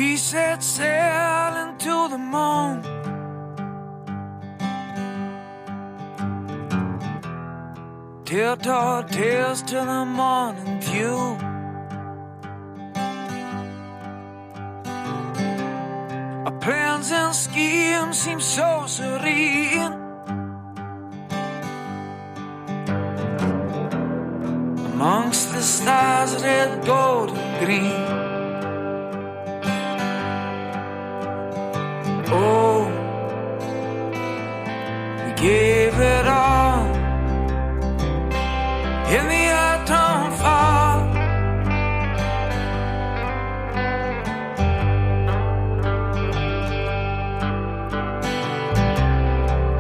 We set sail into the moon. Tilt our tails to the morning view. Our plans and schemes seem so serene. Amongst the stars, red, gold, and green. Oh, we gave it all in the autumn fall.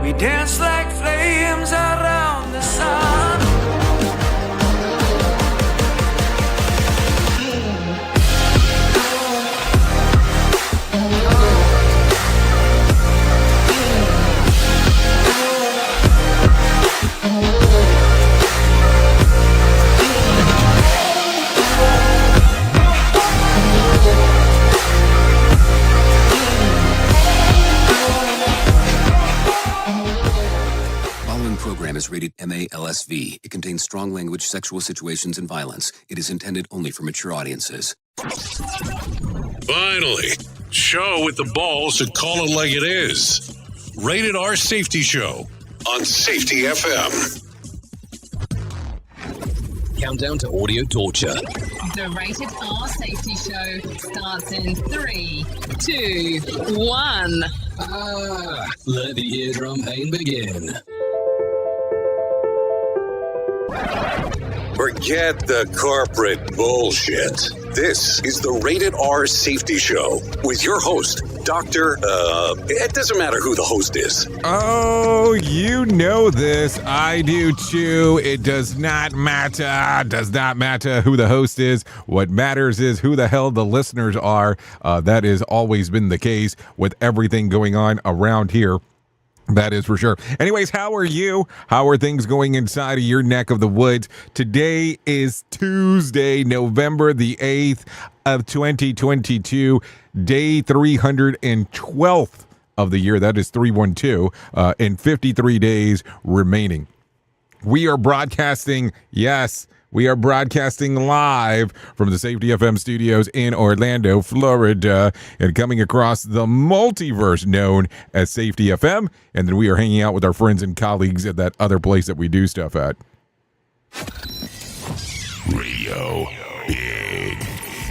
We danced like flames around the sun. Program is rated MA-LSV. It contains strong language, sexual situations, and violence. It is intended only for mature audiences. Finally, show with the balls to call it like it is. Rated R Safety Show on Safety FM. Countdown to audio torture. The Rated R Safety Show starts in 3, 2, 1. Let the eardrum pain begin. Forget the corporate bullshit. This is the Rated R Safety Show with your host, it doesn't matter who the host is. Oh, you know this. I do too. It does not matter. Does not matter who the host is. What matters is who the hell the listeners are. That has always been the case with everything going on around here. That is for sure. Anyways, how are you? How are things going inside of your neck of the woods? Today is Tuesday, November the 8th of 2022, day 312th of the year. That is 312, and 53 days remaining. We are broadcasting, yes, we are broadcasting live from the Safety FM studios in Orlando, Florida, and coming across the multiverse known as Safety FM. And then we are hanging out with our friends and colleagues at that other place that we do stuff at. Radio Big.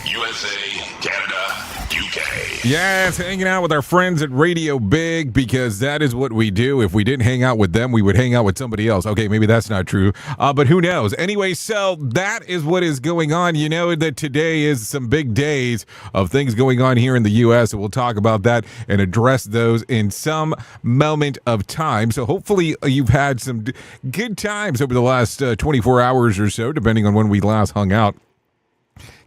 USA, Canada, UK. Yes, hanging out with our friends at Radio Big, because that is what we do. If we didn't hang out with them, we would hang out with somebody else. Okay, maybe that's not true, but who knows? Anyway, so that is what is going on. You know that today is some big days of things going on here in the U.S., and we'll talk about that and address those in some moment of time. So hopefully you've had some good times over the last 24 hours or so, depending on when we last hung out.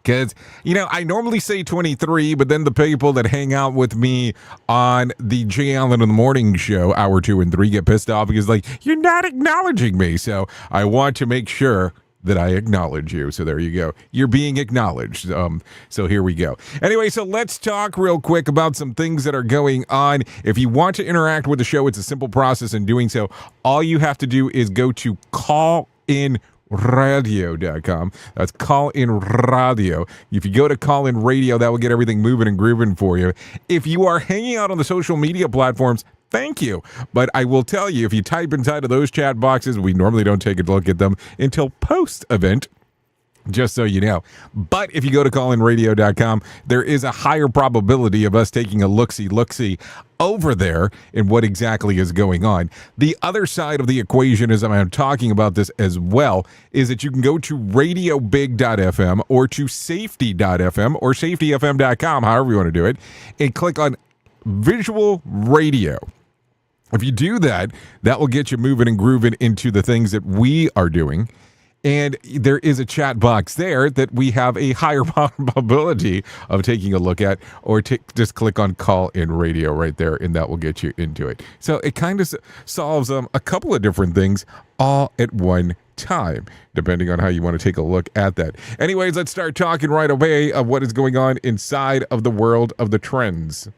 Because, you know, I normally say 23, but then the people that hang out with me on the Jay Allen in the Morning Show, hour 2 and 3, get pissed off because, like, you're not acknowledging me. So I want to make sure that I acknowledge you. So there you go. You're being acknowledged. So here we go. Anyway, so let's talk real quick about some things that are going on. If you want to interact with the show, it's a simple process in doing so. All you have to do is go to callinradio.com. That's Call In Radio. If you go to Call In Radio, that will get everything moving and grooving for you. If you are hanging out on the social media platforms, thank you. But I will tell you, if you type inside of those chat boxes, we normally don't take a look at them until post-event. Just so you know. But if you go to callinradio.com, there is a higher probability of us taking a look-see over there in what exactly is going on. The other side of the equation, as I'm talking about this as well, is that you can go to radiobig.fm or to safety.fm or safetyfm.com, however you want to do it, and click on visual radio. If you do that, that will get you moving and grooving into the things that we are doing. And there is a chat box there that we have a higher probability of taking a look at, or just click on call in radio right there, and that will get you into it. So it kind of solves a couple of different things all at one time, depending on how you want to take a look at that. Anyways, let's start talking right away of what is going on inside of the world of the trends.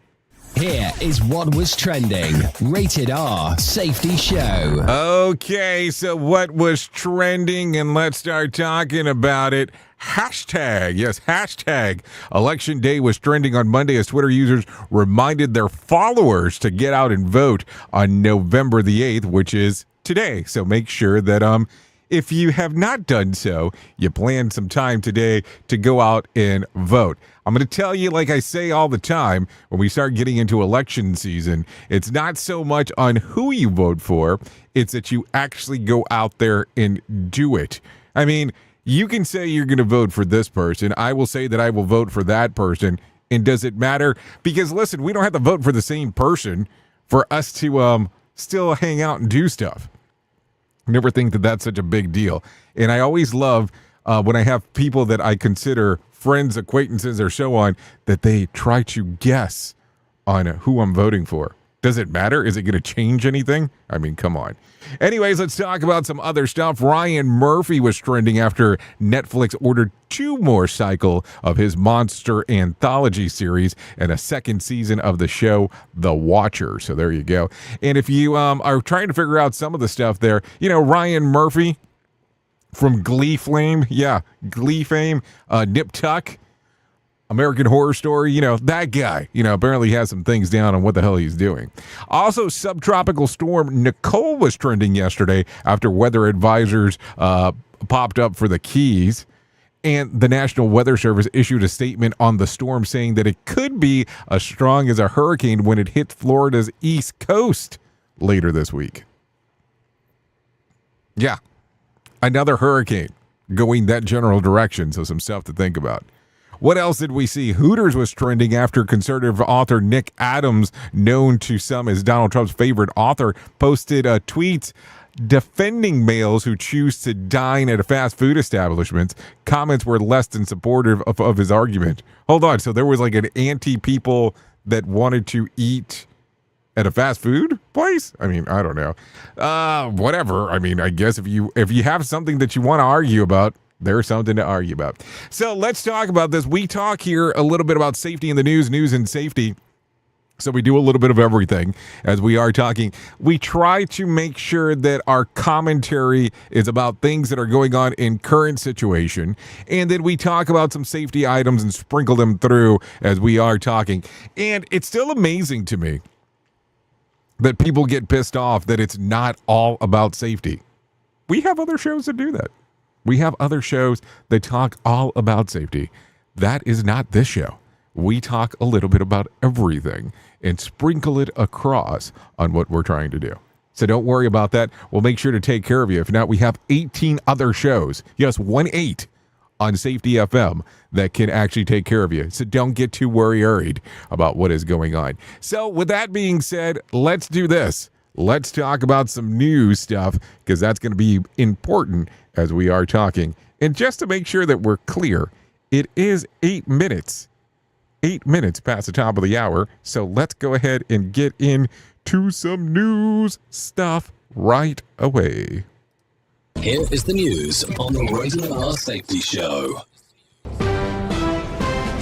Here is what was trending. Rated R Safety Show. Okay, so what was trending, and let's start talking about it. Hashtag, yes, hashtag Election Day was trending on Monday as Twitter users reminded their followers to get out and vote on November the 8th, which is today. So make sure that if you have not done so, you plan some time today to go out and vote. I'm going to tell you, like I say all the time, when we start getting into election season, it's not so much on who you vote for, it's that you actually go out there and do it. I mean, you can say you're going to vote for this person. I will say that I will vote for that person. And does it matter? Because listen, we don't have to vote for the same person for us to still hang out and do stuff. Never think that that's such a big deal. And I always love when I have people that I consider friends, acquaintances, or so on, that they try to guess on who I'm voting for. Does it matter? Is it going to change anything? I mean, come on. Anyways, let's talk about some other stuff. Ryan Murphy was trending after Netflix ordered 2 more cycle of his monster anthology series and a second season of the show The Watcher. So there you go. And if you are trying to figure out some of the stuff there, Ryan Murphy from Glee fame, Nip Tuck, American Horror Story, that guy, apparently has some things down on what the hell he's doing. Also, subtropical storm Nicole was trending yesterday after weather advisors popped up for the Keys. And the National Weather Service issued a statement on the storm saying that it could be as strong as a hurricane when it hits Florida's east coast later this week. Yeah, another hurricane going that general direction, so some stuff to think about. What else did we see? Hooters was trending after conservative author Nick Adams, known to some as Donald Trump's favorite author, posted tweets defending males who choose to dine at a fast food establishments. Comments were less than supportive of his argument. Hold on, so there was like an anti-people that wanted to eat at a fast food place? I mean, I don't know. Whatever. I mean, I guess if you have something that you want to argue about, there's something to argue about. So let's talk about this. We talk here a little bit about safety in the news and safety. So we do a little bit of everything as we are talking. We try to make sure that our commentary is about things that are going on in current situation. And then we talk about some safety items and sprinkle them through as we are talking. And it's still amazing to me that people get pissed off that it's not all about safety. We have other shows that do that. We have other shows that talk all about safety. That is not this show. We talk a little bit about everything and sprinkle it across on what we're trying to do. So don't worry about that. We'll make sure to take care of you. If not, we have 18 other shows. Yes, 18 on Safety FM that can actually take care of you. So don't get too worried about what is going on. So with that being said, let's do this. Let's talk about some news stuff because that's going to be important as we are talking. And just to make sure that we're clear, it is 8 minutes. 8 minutes past the top of the hour. So let's go ahead and get into some news stuff right away. Here is the news on the Rated R Safety Show.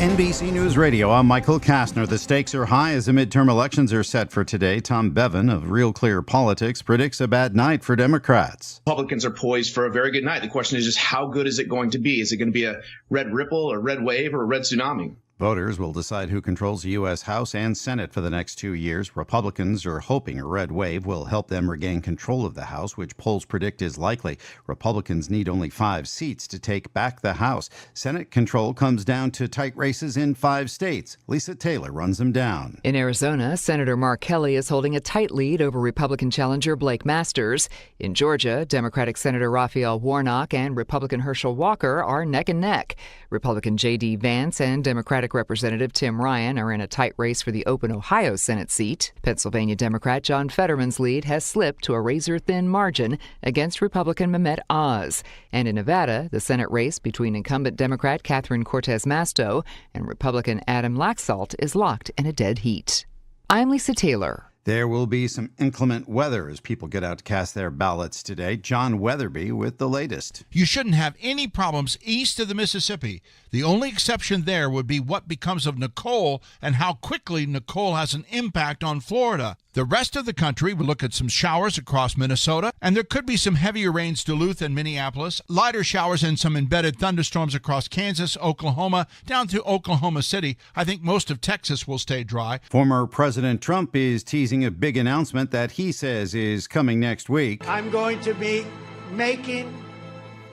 NBC News Radio, I'm Michael Kastner. The stakes are high as the midterm elections are set for today. Tom Bevan of Real Clear Politics predicts a bad night for Democrats. Republicans are poised for a very good night. The question is just how good is it going to be? Is it going to be a red ripple, a red wave, or a red tsunami? Voters will decide who controls the U.S. House and Senate for the next 2 years. Republicans are hoping a red wave will help them regain control of the House, which polls predict is likely. Republicans need only 5 seats to take back the House. Senate control comes down to tight races in 5 states. Lisa Taylor runs them down. In Arizona, Senator Mark Kelly is holding a tight lead over Republican challenger Blake Masters. In Georgia, Democratic Senator Raphael Warnock and Republican Herschel Walker are neck and neck. Republican J.D. Vance and Democratic Democratic Representative Tim Ryan are in a tight race for the open Ohio Senate seat. Pennsylvania Democrat John Fetterman's lead has slipped to a razor-thin margin against Republican Mehmet Oz. And in Nevada, the Senate race between incumbent Democrat Catherine Cortez Masto and Republican Adam Laxalt is locked in a dead heat. I'm Lisa Taylor. There will be some inclement weather as people get out to cast their ballots today. John Weatherby with the latest. You shouldn't have any problems east of the Mississippi. The only exception there would be what becomes of Nicole and how quickly Nicole has an impact on Florida. The rest of the country will look at some showers across Minnesota, and there could be some heavier rains Duluth and Minneapolis, lighter showers and some embedded thunderstorms across Kansas, Oklahoma, down to Oklahoma City. I think most of Texas will stay dry. Former President Trump is teasing a big announcement that he says is coming next week. I'm going to be making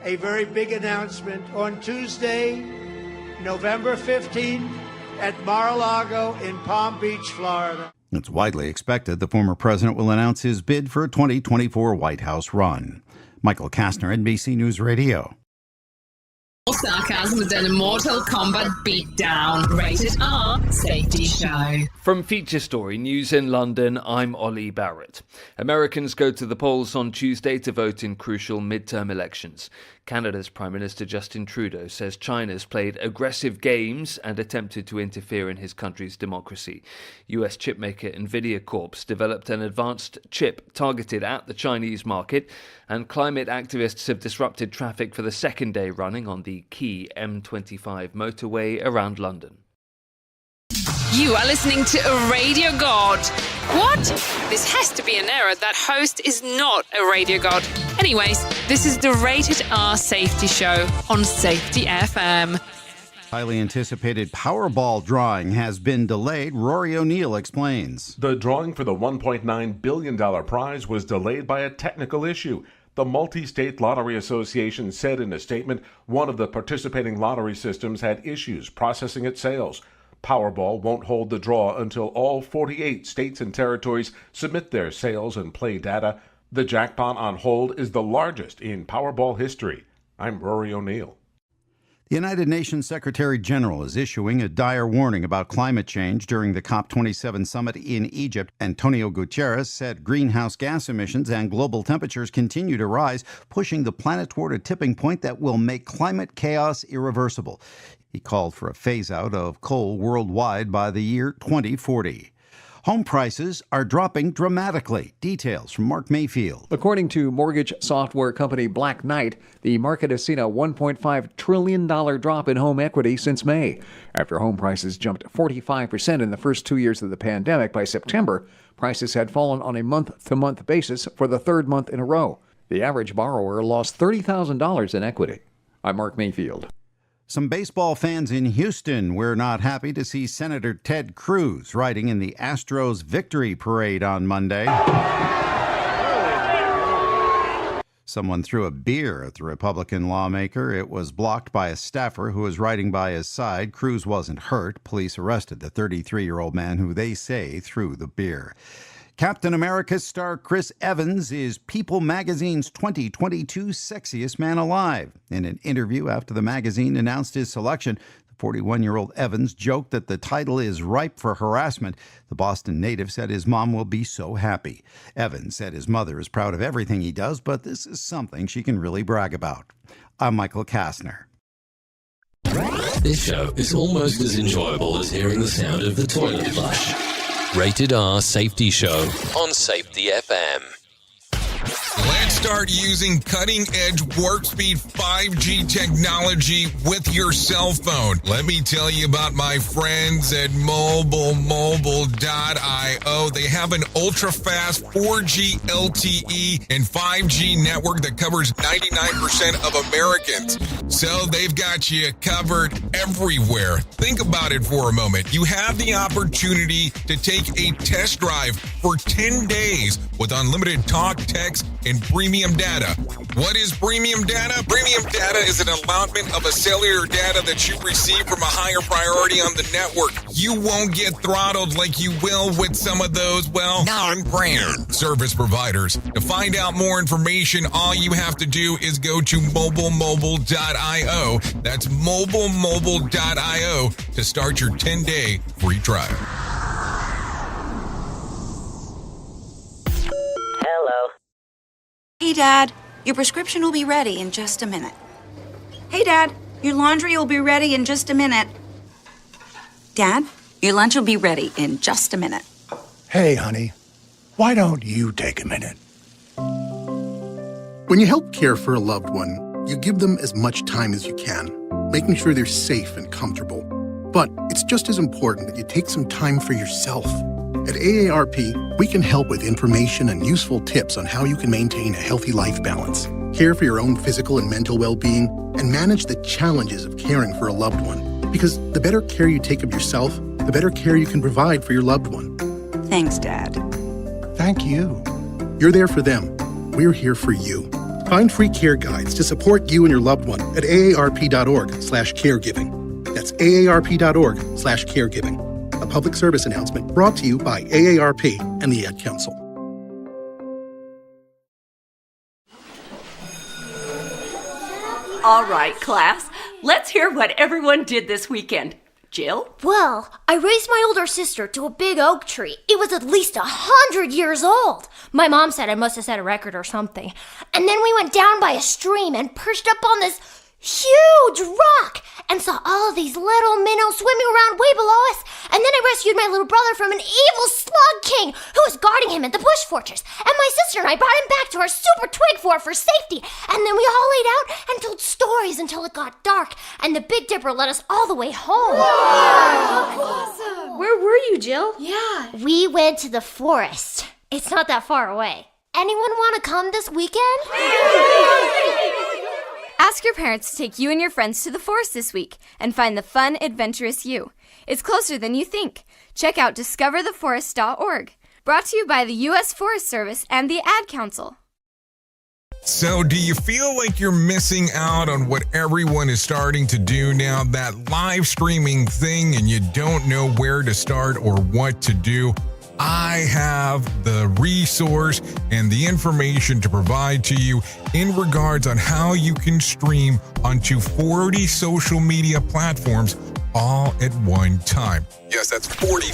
a very big announcement on Tuesday, November 15th at Mar-a-Lago in Palm Beach, Florida. It's widely expected the former president will announce his bid for a 2024 White House run. Michael Kastner, NBC News Radio. Sarcasm with an Mortal Kombat beatdown. Rated R Safety Show. From Feature Story News in London, I'm Ollie Barrett. Americans go to the polls on Tuesday to vote in crucial midterm elections. Canada's Prime Minister Justin Trudeau says China's played aggressive games and attempted to interfere in his country's democracy. US chipmaker Nvidia Corp developed an advanced chip targeted at the Chinese market, and climate activists have disrupted traffic for the second day running on the key M25 motorway around London. You are listening to Radio God. What? This has to be an error. That host is not a Radio God. Anyways, this is the Rated R Safety Show on Safety FM. Highly anticipated Powerball drawing has been delayed. Rory O'Neill explains. The drawing for the $1.9 billion prize was delayed by a technical issue. The Multi-State Lottery Association said in a statement one of the participating lottery systems had issues processing its sales. Powerball won't hold the draw until all 48 states and territories submit their sales and play data. The jackpot on hold is the largest in Powerball history. I'm Rory O'Neill. The United Nations Secretary General is issuing a dire warning about climate change during the COP27 summit in Egypt. Antonio Guterres said greenhouse gas emissions and global temperatures continue to rise, pushing the planet toward a tipping point that will make climate chaos irreversible. He called for a phase-out of coal worldwide by the year 2040. Home prices are dropping dramatically. Details from Mark Mayfield. According to mortgage software company Black Knight, the market has seen a $1.5 trillion drop in home equity since May. After home prices jumped 45% in the first 2 years of the pandemic, by September, prices had fallen on a month-to-month basis for the third month in a row. The average borrower lost $30,000 in equity. I'm Mark Mayfield. Some baseball fans in Houston were not happy to see Senator Ted Cruz riding in the Astros victory parade on Monday. Someone threw a beer at the Republican lawmaker. It was blocked by a staffer who was riding by his side. Cruz wasn't hurt. Police arrested the 33-year-old man who they say threw the beer. Captain America star Chris Evans is People magazine's 2022 Sexiest Man Alive. In an interview after the magazine announced his selection, the 41-year-old Evans joked that the title is ripe for harassment. The Boston native said his mom will be so happy. Evans said his mother is proud of everything he does, but this is something she can really brag about. I'm Michael Kastner. This show is almost as enjoyable as hearing the sound of the toilet flush. Rated R Safety Show on Safety FM. Let's start using cutting-edge warp speed 5G technology with your cell phone. Let me tell you about my friends at mobilemobile.io. They have an ultra-fast 4G LTE and 5G network that covers 99% of Americans. So they've got you covered everywhere. Think about it for a moment. You have the opportunity to take a test drive for 10 days with unlimited talk, text, and premium data. What is premium data? Premium data is an allotment of a cellular data that you receive from a higher priority on the network. You won't get throttled like you will with some of those, well, non-brand service providers. To find out more information, all you have to do is go to mobilemobile.io. That's mobilemobile.io to start your 10-day free trial. Hello. Hey, Dad. Your prescription will be ready in just a minute. Hey, Dad. Your laundry will be ready in just a minute. Dad, your lunch will be ready in just a minute. Hey, honey. Why don't you take a minute? When you help care for a loved one, you give them as much time as you can, making sure they're safe and comfortable. But it's just as important that you take some time for yourself. At AARP, we can help with information and useful tips on how you can maintain a healthy life balance, care for your own physical and mental well-being, and manage the challenges of caring for a loved one. Because the better care you take of yourself, the better care you can provide for your loved one. Thanks, Dad. Thank you. You're there for them. We're here for you. Find free care guides to support you and your loved one at aarp.org/caregiving. That's aarp.org/caregiving. A public service announcement brought to you by AARP and the Ad Council. All right, class. Let's hear what everyone did this weekend. Jill? Well, I raised my older sister to a big oak tree. It was at least 100 years old. My mom said I must have set a record or something. And then we went down by a stream and perched up on this huge rock and saw all these little minnows swimming around way below us. And then I rescued my little brother from an evil slug king who was guarding him at the bush fortress. And my sister and I brought him back to our super twig fort for safety. And then we all laid out and told stories until it got dark. And the Big Dipper led us all the way home. Wow. Awesome. Where were you, Jill? Yeah. We went to the forest. It's not that far away. Anyone want to come this weekend? Ask your parents to take you and your friends to the forest this week and find the fun, adventurous you. It's closer than you think. Check out discovertheforest.org. Brought to you by the U.S. Forest Service and the Ad Council. So do you feel like you're missing out on what everyone is starting to do now, that live streaming thing, and you don't know where to start or what to do? I have the resource and the information to provide to you in regards on how you can stream onto 40 social media platforms all at one time. Yes, that's 40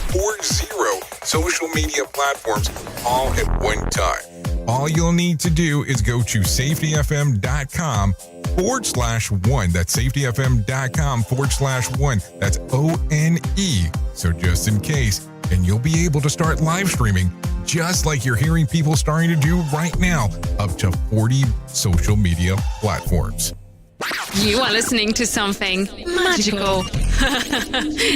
social media platforms all at one time. All you'll need to do is go to safetyfm.com/1. That's safetyfm.com/1. That's ONE. So just in case. And you'll be able to start live streaming just like you're hearing people starting to do right now, up to 40 social media platforms. You are listening to something magical.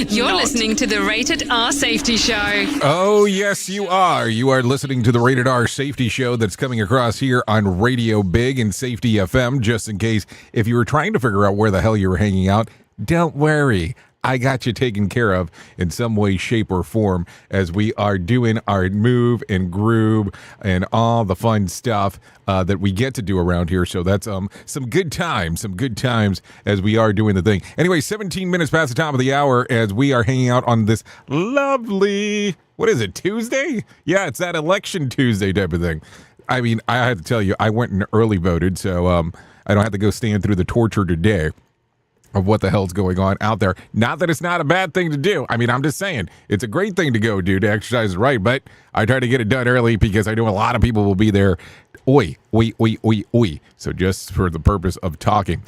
You're listening to the Rated R Safety Show. Oh, yes, you are. You are listening to the Rated R Safety Show that's coming across here on Radio Big and Safety FM. Just in case, if you were trying to figure out where the hell you were hanging out, don't worry. I got you taken care of in some way, shape, or form as we are doing our move and groove and all the fun stuff that we get to do around here. So that's some good times as we are doing the thing. Anyway, 17 minutes past the top of the hour as we are hanging out on this lovely, what is it, Tuesday? Yeah, it's that election Tuesday type of thing. I mean, I have to tell you, I went and early voted, so I don't have to go stand through the torture today of what the hell's going on out there. Not that it's not a bad thing to do. I mean, I'm just saying, it's a great thing to go do to exercise right, but I try to get it done early because I know a lot of people will be there. Oi. So just for the purpose of talking.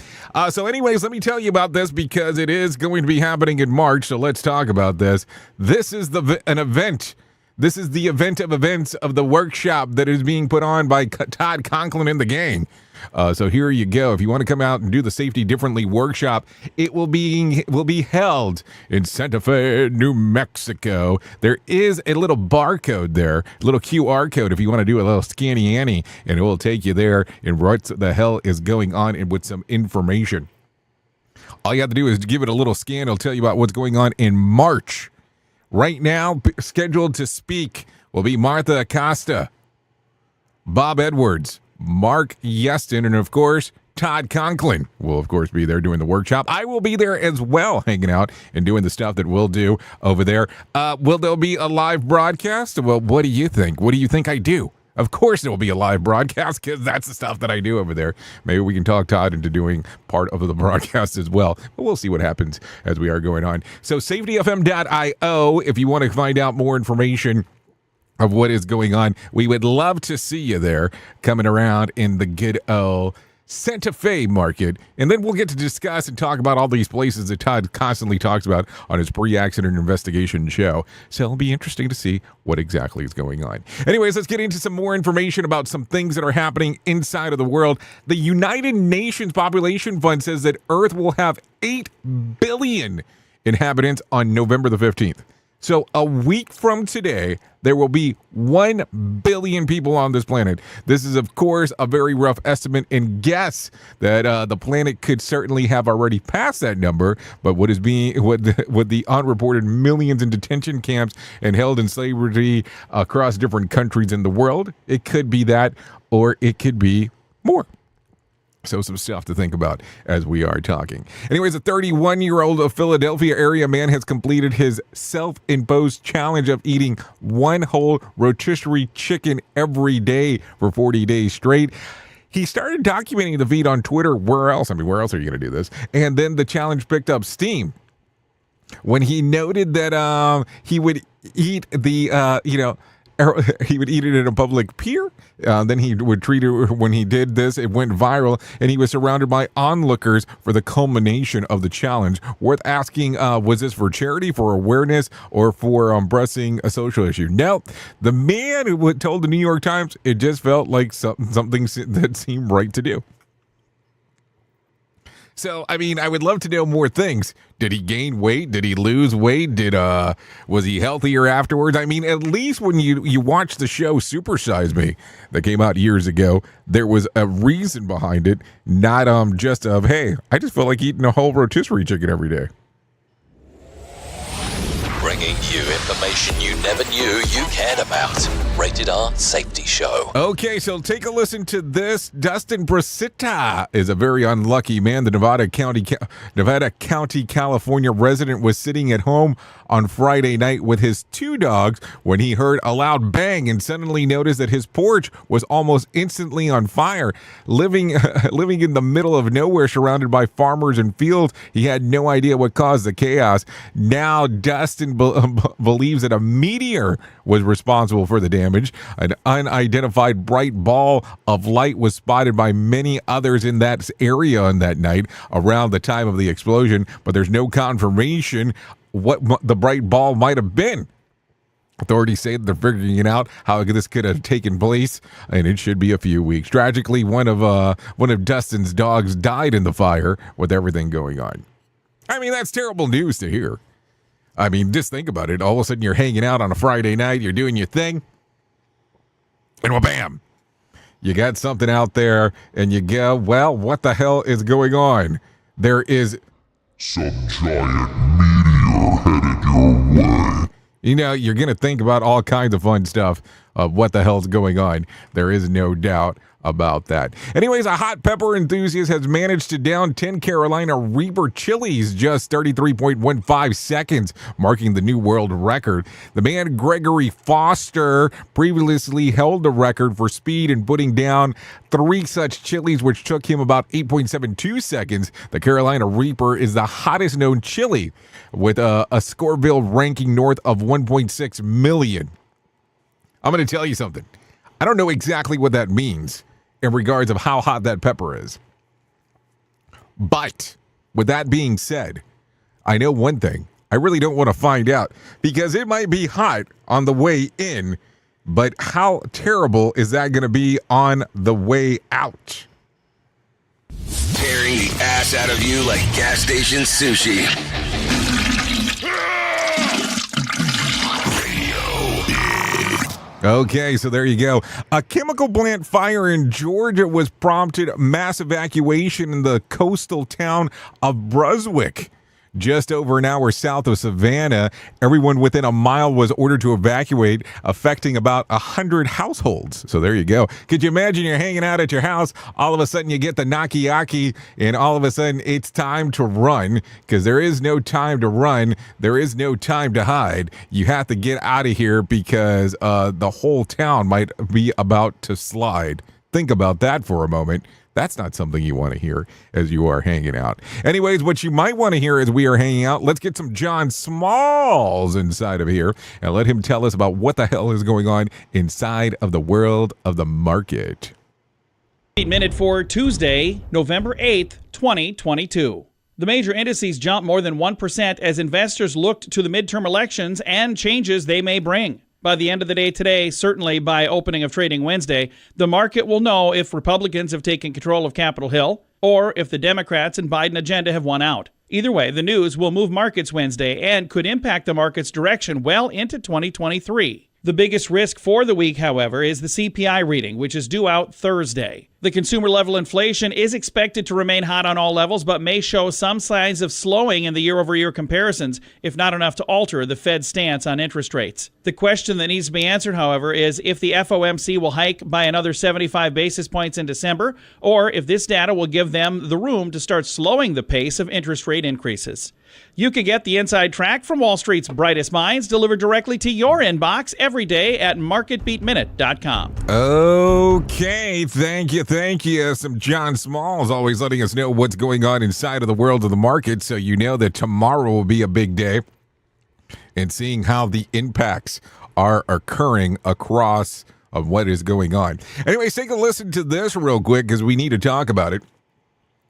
So anyways, let me tell you about this because it is going to be happening in March, so let's talk about this. This is an event. This is the event of events of the workshop that is being put on by Todd Conklin and the gang. So here you go. If you want to come out and do the Safety Differently workshop, it will be held in Santa Fe, New Mexico. There is a little barcode there, a little QR code if you want to do a little scanny-anny, and it will take you there and what the hell is going on and with some information. All you have to do is give it a little scan. It'll tell you about what's going on in March. Right now, scheduled to speak will be Martha Acosta, Bob Edwards, Mark Yeston, and of course, Todd Conklin will, of course, be there doing the workshop. I will be there as well, hanging out and doing the stuff that we'll do over there. Will there be a live broadcast? Well, what do you think? What do you think I do? Of course there will be a live broadcast because that's the stuff that I do over there. Maybe we can talk Todd into doing part of the broadcast as well. But we'll see what happens as we are going on. So safetyfm.io, if you want to find out more information of what is going on, we would love to see you there coming around in the good old Santa Fe market, and then we'll get to discuss and talk about all these places that Todd constantly talks about on his pre-accident investigation show. So it'll be interesting to see what exactly is going on. Anyways, let's get into some more information about some things that are happening inside of the world. The United Nations Population Fund says that Earth will have 8 billion inhabitants on November the 15th. So a week from today, there will be 1 billion people on this planet. This is, of course, a very rough estimate and guess that the planet could certainly have already passed that number. But what the unreported millions in detention camps and held in slavery across different countries in the world, it could be that, or it could be more. So some stuff to think about as we are talking. Anyways, a 31-year-old Philadelphia area man has completed his self-imposed challenge of eating one whole rotisserie chicken every day for 40 days straight. He started documenting the feat on Twitter. Where else? I mean, where else are you going to do this? And then the challenge picked up steam when he noted that he would eat the, he would eat it in a public pier. Then he would treat it when he did this. It went viral, and he was surrounded by onlookers for the culmination of the challenge. Worth asking, was this for charity, for awareness, or for pressing a social issue? No, the man who told the New York Times it just felt like something that seemed right to do. So, I mean, I would love to know more things. Did he gain weight? Did he lose weight? Was he healthier afterwards? I mean, at least when you watch the show Super Size Me that came out years ago, there was a reason behind it, not just of, hey, I just felt like eating a whole rotisserie chicken every day. Bringing you information you never knew you cared about. Rated R Safety Show. Okay, so take a listen to this. Dustin Brasita is a very unlucky man. The Nevada County, California resident was sitting at home on Friday night with his 2 dogs when he heard a loud bang and suddenly noticed that his porch was almost instantly on fire. Living in the middle of nowhere, surrounded by farmers and fields, he had no idea what caused the chaos. Now, Dustin believes that a meteor was responsible for the damage. An unidentified bright ball of light was spotted by many others in that area on that night around the time of the explosion, but there's no confirmation what the bright ball might have been. Authorities say that they're figuring out how this could have taken place, and it should be a few weeks. Tragically, one of Dustin's dogs died in the fire with everything going on. I mean, that's terrible news to hear. I mean, just think about it. All of a sudden, you're hanging out on a Friday night, you're doing your thing, and well, bam, you got something out there, and you go, well, what the hell is going on? There is some giant meteor headed your way. You know, you're going to think about all kinds of fun stuff of what the hell's going on. There is no doubt about that. Anyways, a hot pepper enthusiast has managed to down 10 Carolina Reaper chilies just 33.15 seconds, marking the new world record. The man Gregory Foster previously held the record for speed in putting down 3 such chilies, which took him about 8.72 seconds. The Carolina Reaper is the hottest known chili, with a Scoreville ranking north of 1.6 million. I'm going to tell you something. I don't know exactly what that means in regards of how hot that pepper is. But with that being said, I know one thing. I really don't want to find out, because it might be hot on the way in, but how terrible is that going to be on the way out? Tearing the ass out of you like gas station sushi. Okay, so there you go. A chemical plant fire in Georgia was prompted mass evacuation in the coastal town of Brunswick. just over an hour south of Savannah. Everyone within a mile was ordered to evacuate, affecting about 100 households. So there you go. Could you imagine you're hanging out at your house, all of a sudden you get the knocky-yocky, and all of a sudden it's time to run, because there is no time to run. There is no time to hide. You have to get out of here because the whole town might be about to slide. Think about that for a moment. That's not something you want to hear as you are hanging out. Anyways, what you might want to hear as we are hanging out, let's get some John Smalls inside of here and let him tell us about what the hell is going on inside of the world of the market. Minute for Tuesday, November 8th, 2022. The major indices jumped more than 1% as investors looked to the midterm elections and changes they may bring. By the end of the day today, certainly by opening of trading Wednesday, the market will know if Republicans have taken control of Capitol Hill or if the Democrats and Biden agenda have won out. Either way, the news will move markets Wednesday and could impact the market's direction well into 2023. The biggest risk for the week, however, is the CPI reading, which is due out Thursday. The consumer-level inflation is expected to remain hot on all levels, but may show some signs of slowing in the year-over-year comparisons, if not enough to alter the Fed's stance on interest rates. The question that needs to be answered, however, is if the FOMC will hike by another 75 basis points in December, or if this data will give them the room to start slowing the pace of interest rate increases. You can get the inside track from Wall Street's brightest minds delivered directly to your inbox every day at marketbeatminute.com. Okay, thank you. Some John Smalls always letting us know what's going on inside of the world of the market, so you know that tomorrow will be a big day. And seeing how the impacts are occurring across of what is going on. Anyways, take a listen to this real quick because we need to talk about it.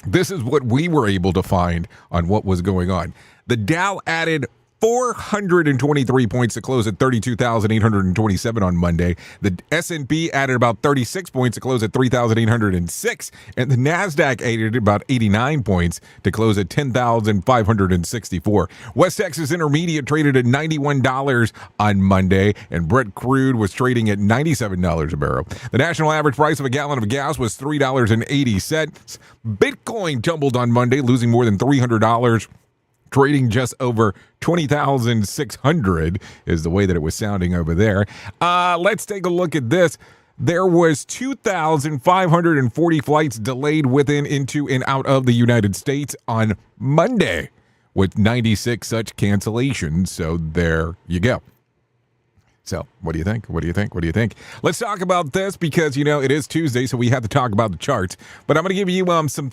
This is what we were able to find on what was going on. The Dow added 423 points to close at 32,827 on Monday. The S&P added about 36 points to close at 3,806. And the NASDAQ added about 89 points to close at 10,564. West Texas Intermediate traded at $91 on Monday, and Brent crude was trading at $97 a barrel. The national average price of a gallon of gas was $3.80. Bitcoin tumbled on Monday, losing more than $300. Trading just over 20,600 is the way that it was sounding over there. Let's take a look at this. There was 2,540 flights delayed within, into, and out of the United States on Monday, with 96 such cancellations. So there you go. So what do you think? What do you think? Let's talk about this because, you know, it is Tuesday, so we have to talk about the charts. But I'm going to give you some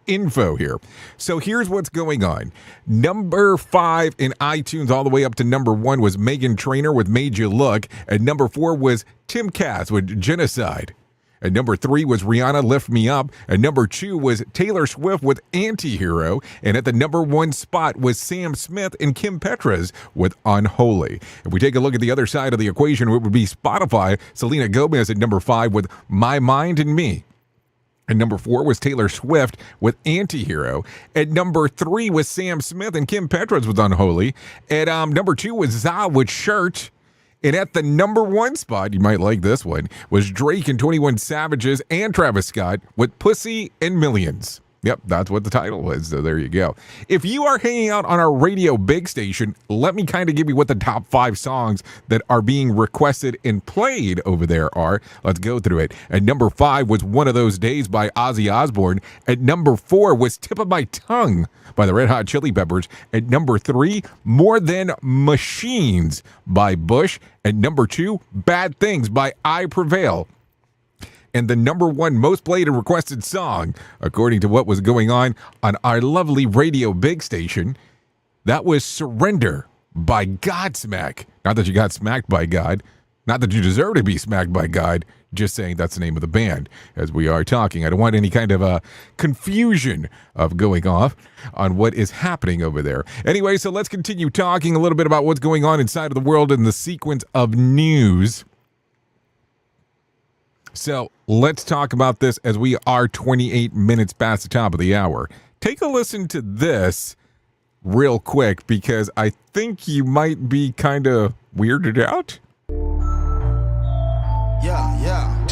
info here. So here's what's going on. Number 5 in iTunes all the way up to number 1 was Meghan Trainor with Made You Look. And number 4 was Tim Cass with Genocide. And number 3 was Rihanna, Lift Me Up. And number 2 was Taylor Swift with Antihero. And at the number 1 spot was Sam Smith and Kim Petras with Unholy. If we take a look at the other side of the equation, it would be Spotify. Selena Gomez at number 5 with My Mind and Me. And number 4 was Taylor Swift with Antihero. At number 3 was Sam Smith and Kim Petras with Unholy. At number 2 was ZA with Shirt. And at the number 1 spot, you might like this one, was Drake and 21 Savages and Travis Scott with Pussy and Millions. Yep, that's what the title was, so there you go. If you are hanging out on our radio big station, let me kind of give you what the top 5 songs that are being requested and played over there are. Let's go through it. At number 5 was One of Those Days by Ozzy Osbourne. At number 4 was Tip of My Tongue by the Red Hot Chili Peppers. At number 3, More Than Machines by Bush. At number 2, Bad Things by I Prevail. And the number 1 most played and requested song, according to what was going on our lovely radio big station, that was Surrender by Godsmack. Not that you got smacked by God, not that you deserve to be smacked by God, just saying that's the name of the band as we are talking. I don't want any kind of confusion of going off on what is happening over there. Anyway, so let's continue talking a little bit about what's going on inside of the world in the sequence of news. So let's talk about this as we are 28 minutes past the top of the hour. Take a listen to this real quick because I think you might be kind of weirded out. Yeah.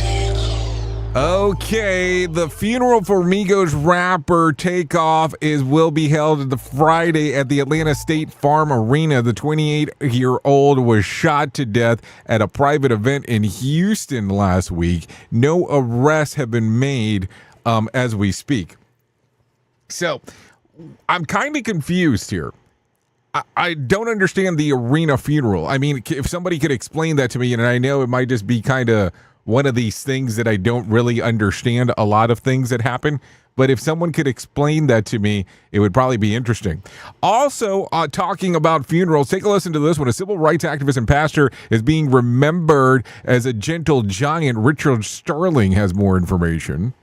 Okay, the funeral for Migos rapper Takeoff will be held the Friday at the Atlanta State Farm Arena. The 28-year-old was shot to death at a private event in Houston last week. No arrests have been made as we speak. So, I'm kind of confused here. I don't understand the arena funeral. I mean, if somebody could explain that to me, and I know it might just be kind of one of these things that I don't really understand a lot of things that happen. But if someone could explain that to me, it would probably be interesting. Also, talking about funerals, take a listen to this one. A civil rights activist and pastor is being remembered as a gentle giant. Richard Sterling has more information.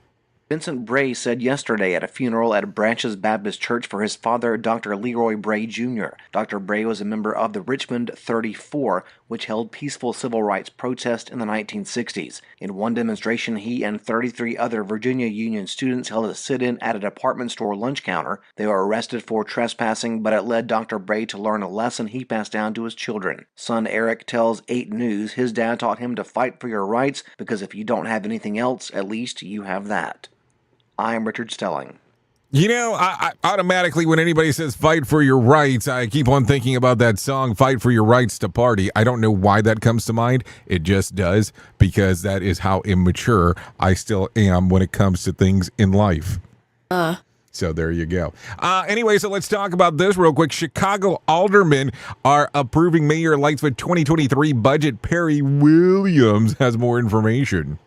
Vincent Bray said yesterday at a funeral at Branches Baptist Church for his father, Dr. Leroy Bray Jr. Dr. Bray was a member of the Richmond 34, which held peaceful civil rights protests in the 1960s. In one demonstration, he and 33 other Virginia Union students held a sit-in at a department store lunch counter. They were arrested for trespassing, but it led Dr. Bray to learn a lesson he passed down to his children. Son Eric tells 8 News his dad taught him to fight for your rights because if you don't have anything else, at least you have that. I'm Richard Stelling. You know, I automatically, when anybody says fight for your rights, I keep on thinking about that song, Fight for Your Rights to Party. I don't know why that comes to mind. It just does, because that is how immature I still am when it comes to things in life. So there you go. Anyway, so let's talk about this real quick. Chicago aldermen are approving Mayor Lightsfoot 2023 budget. Perry Williams has more information.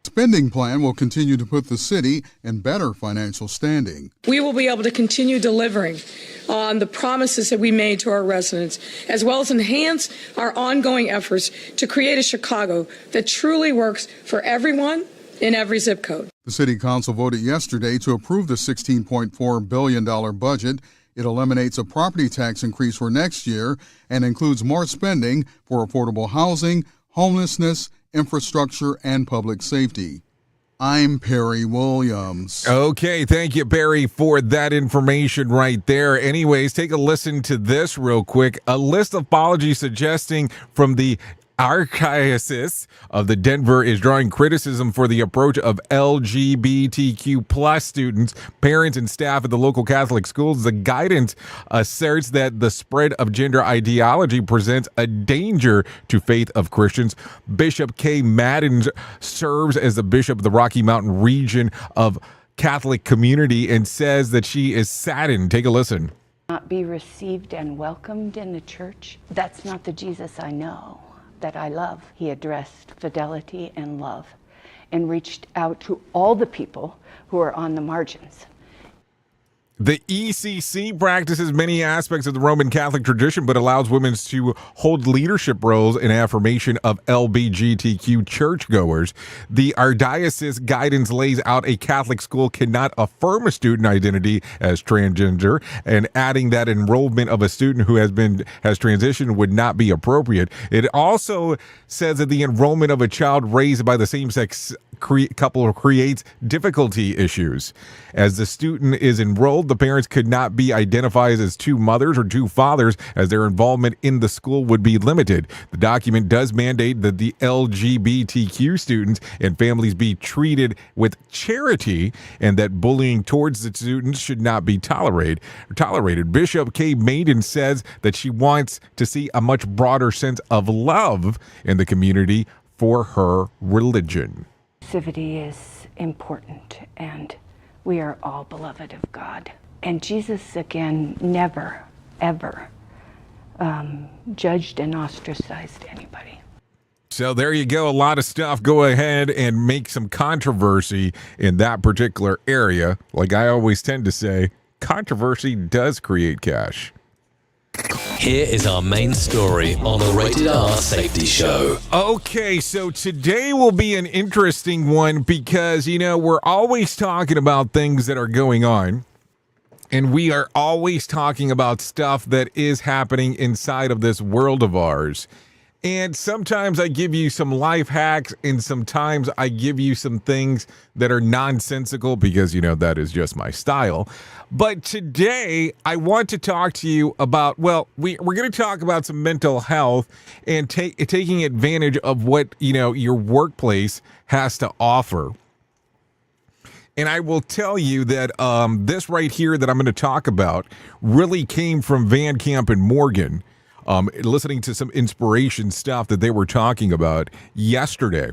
Spending plan will continue to put the city in better financial standing. We will be able to continue delivering on the promises that we made to our residents, as well as enhance our ongoing efforts to create a Chicago that truly works for everyone in every zip code. The city council voted yesterday to approve the $16.4 billion budget. It eliminates a property tax increase for next year and includes more spending for affordable housing, homelessness, infrastructure, and public safety. I'm Perry Williams. Okay, thank you, Perry, for that information right there. Anyways, take a listen to this real quick. A list of apologies suggesting from the Archdiocese of the Denver is drawing criticism for the approach of LGBTQ plus students, parents, and staff at the local Catholic schools. The guidance asserts that the spread of gender ideology presents a danger to faith of Christians. Bishop Kay Madden serves as the bishop of the Rocky Mountain region of Catholic community and says that she is saddened. Take a listen. Not be received and welcomed in the church. That's not the Jesus I know, that I love. He addressed fidelity and love and reached out to all the people who are on the margins. The ECC practices many aspects of the Roman Catholic tradition, but allows women to hold leadership roles in affirmation of LGBTQ churchgoers. The Archdiocese guidance lays out a Catholic school cannot affirm a student identity as transgender, and adding that enrollment of a student who has transitioned would not be appropriate. It also says that the enrollment of a child raised by the same-sex couple creates difficulty issues. As the student is enrolled, the parents could not be identified as two mothers or two fathers, as their involvement in the school would be limited. The document does mandate that the LGBTQ students and families be treated with charity, and that bullying towards the students should not be tolerated. Bishop Kay Maiden says that she wants to see a much broader sense of love in the community for her religion. Inclusivity is important, and we are all beloved of God. And Jesus, again, never, ever judged and ostracized anybody. So there you go. A lot of stuff. Go ahead and make some controversy in that particular area. Like I always tend to say, controversy does create cash. Here is our main story on the Rated R Safety Show. Okay, so today will be an interesting one because, you know, we're always talking about things that are going on. And we are always talking about stuff that is happening inside of this world of ours. And sometimes I give you some life hacks, and sometimes I give you some things that are nonsensical because, you know, that is just my style. But today I want to talk to you about, well, we're going to talk about some mental health and taking advantage of what, you know, your workplace has to offer. And I will tell you that this right here that I'm going to talk about really came from Van Camp and Morgan, listening to some inspiration stuff that they were talking about yesterday,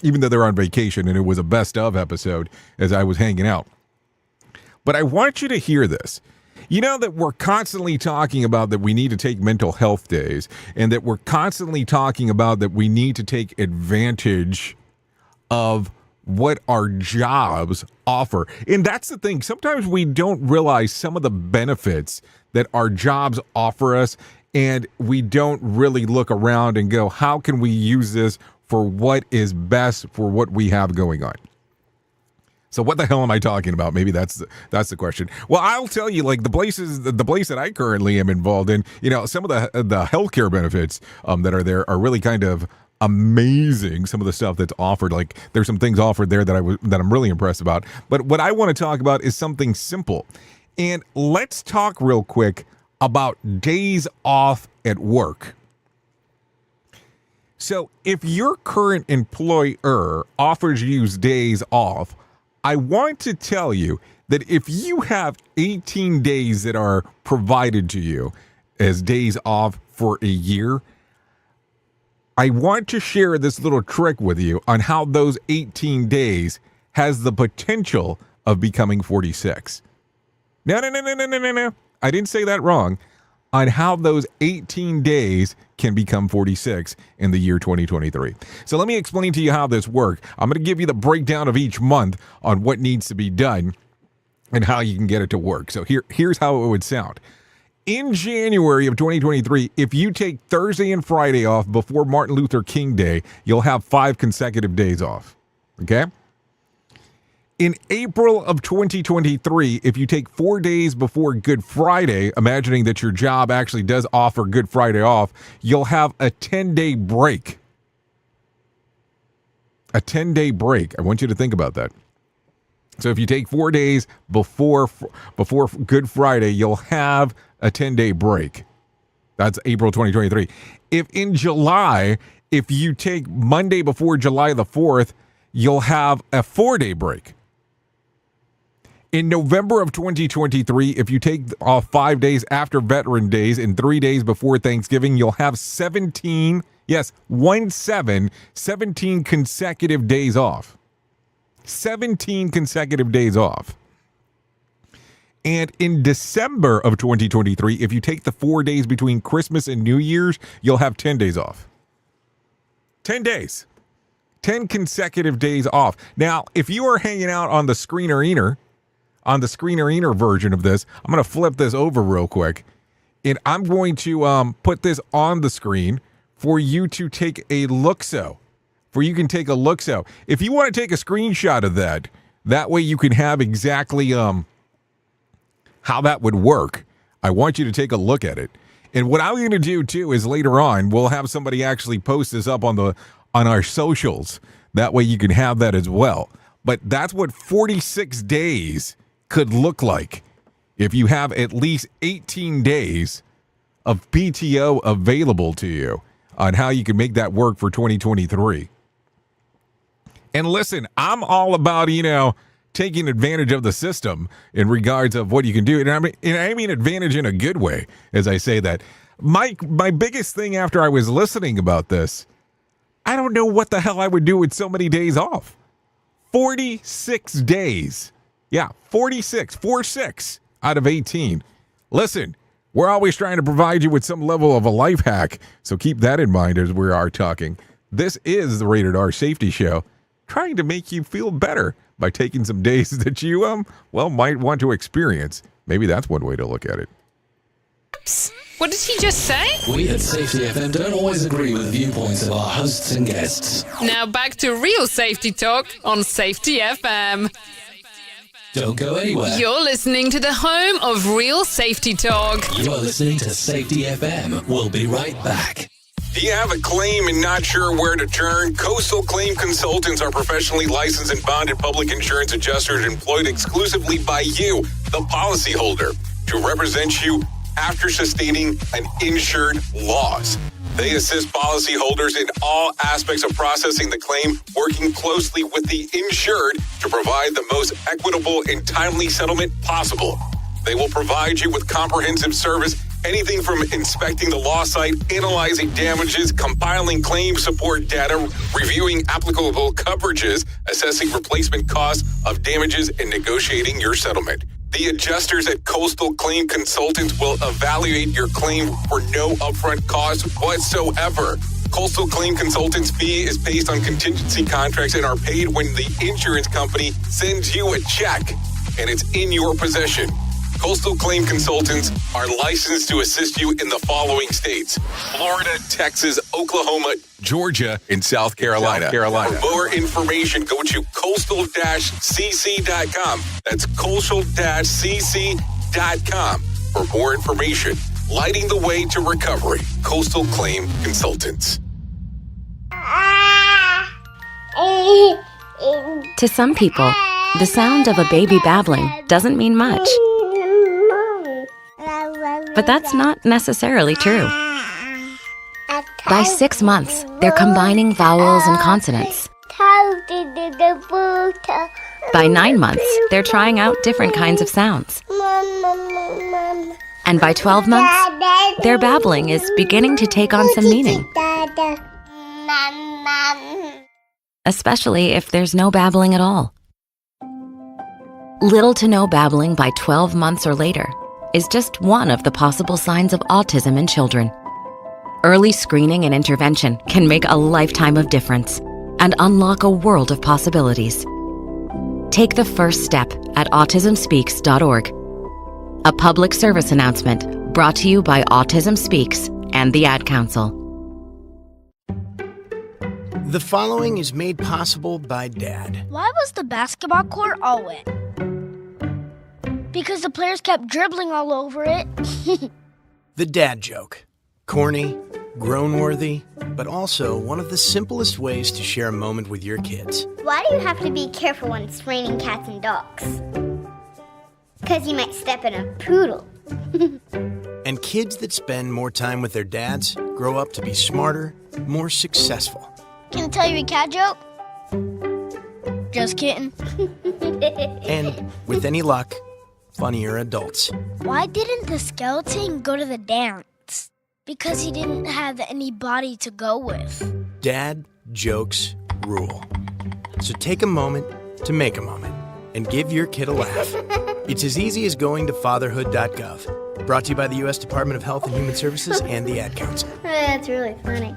even though they're on vacation, and it was a best of episode as I was hanging out. But I want you to hear this. You know that we're constantly talking about that we need to take mental health days, and that we're constantly talking about that we need to take advantage of what our jobs offer. And that's the thing. Sometimes we don't realize some of the benefits that our jobs offer us, and we don't really look around and go, how can we use this for what is best for what we have going on? So what the hell am I talking about? Maybe that's the question. Well, I'll tell you, like the place that I currently am involved in, you know, some of the healthcare benefits that are there are really kind of amazing. Some of the stuff that's offered, like there's some things offered there that I'm really impressed about. But what I want to talk about is something simple. And let's talk real quick about days off at work. So if your current employer offers you days off, I want to tell you that if you have 18 days that are provided to you as days off for a year, I want to share this little trick with you on how those 18 days has the potential of becoming 46. No. I didn't say that wrong. On how those 18 days can become 46 in the year 2023. So let me explain to you how this works. I'm going to give you the breakdown of each month on what needs to be done and how you can get it to work. So here's how it would sound. In January of 2023, if you take Thursday and Friday off before Martin Luther King Day, you'll have 5 consecutive days off. Okay? In April of 2023, if you take 4 days before Good Friday, imagining that your job actually does offer Good Friday off, you'll have a 10-day break. A 10-day break. I want you to think about that. So if you take 4 days before Good Friday, you'll have a 10-day break. That's April 2023. If in July, if you take Monday before July the 4th, you'll have a 4-day break. In November of 2023, if you take off 5 days after Veteran Days and 3 days before Thanksgiving, you'll have 17 consecutive days off. 17 consecutive days off. And in December of 2023, if you take the 4 days between Christmas and New Year's, you'll have 10 days off. 10 days. 10 consecutive days off. Now, if you are hanging out on the Screener-Eater version of this, I'm going to flip this over real quick, and I'm going to put this on the screen for you to take a look-so. If you want to take a screenshot of that way you can have exactly how that would work. I want you to take a look at it. And what I'm going to do too is later on we'll have somebody actually post this up on our socials. That way you can have that as well. But that's what 46 days could look like if you have at least 18 days of PTO available to you on how you can make that work for 2023. And listen, I'm all about, taking advantage of the system in regards of what you can do. And I mean advantage in a good way, as I say that. My biggest thing after I was listening about this, I don't know what the hell I would do with so many days off. 46 days. Yeah, 46 out of 18. Listen, we're always trying to provide you with some level of a life hack, so keep that in mind as we are talking. This is the Rated R Safety Show, trying to make you feel better by taking some days that you, might want to experience. Maybe that's one way to look at it. Oops. What did he just say? We at Safety FM don't always agree with the viewpoints of our hosts and guests. Now back to real safety talk on Safety FM. Don't go anywhere. You're listening to the home of real safety talk. You're listening to Safety FM. We'll be right back. Do you have a claim and not sure where to turn? Coastal Claim Consultants are professionally licensed and bonded public insurance adjusters employed exclusively by you, the policyholder, to represent you after sustaining an insured loss. They assist policyholders in all aspects of processing the claim, working closely with the insured to provide the most equitable and timely settlement possible. They will provide you with comprehensive service, anything from inspecting the loss site, analyzing damages, compiling claim support data, reviewing applicable coverages, assessing replacement costs of damages, and negotiating your settlement. The adjusters at Coastal Claim Consultants will evaluate your claim for no upfront cost whatsoever. Coastal Claim Consultants' fee is based on contingency contracts and are paid when the insurance company sends you a check and it's in your possession. Coastal Claim Consultants are licensed to assist you in the following states: Florida, Texas, Oklahoma, Georgia, and South Carolina. For more information, go to coastal-cc.com. That's coastal-cc.com. For more information, lighting the way to recovery. Coastal Claim Consultants. To some people, the sound of a baby babbling doesn't mean much. But that's not necessarily true. By 6 months, they're combining vowels and consonants. By 9 months, they're trying out different kinds of sounds. And by 12 months, their babbling is beginning to take on some meaning. Especially if there's no babbling at all. Little to no babbling by 12 months or later is just one of the possible signs of autism in children. Early screening and intervention can make a lifetime of difference and unlock a world of possibilities. Take the first step at autismspeaks.org. A public service announcement brought to you by Autism Speaks and the Ad Council. The following is made possible by Dad. Why was the basketball court all wet? Because the players kept dribbling all over it. The dad joke. Corny, groan-worthy, but also one of the simplest ways to share a moment with your kids. Why do you have to be careful when it's raining cats and dogs? Because you might step in a poodle. And kids that spend more time with their dads grow up to be smarter, more successful. Can I tell you a cat joke? Just kidding. And with any luck, funnier adults. Why didn't the skeleton go to the dance? Because he didn't have anybody to go with. Dad jokes rule. So take a moment to make a moment and give your kid a laugh. It's as easy as going to fatherhood.gov. Brought to you by the U.S. Department of Health and Human Services and the Ad Council. That's really funny.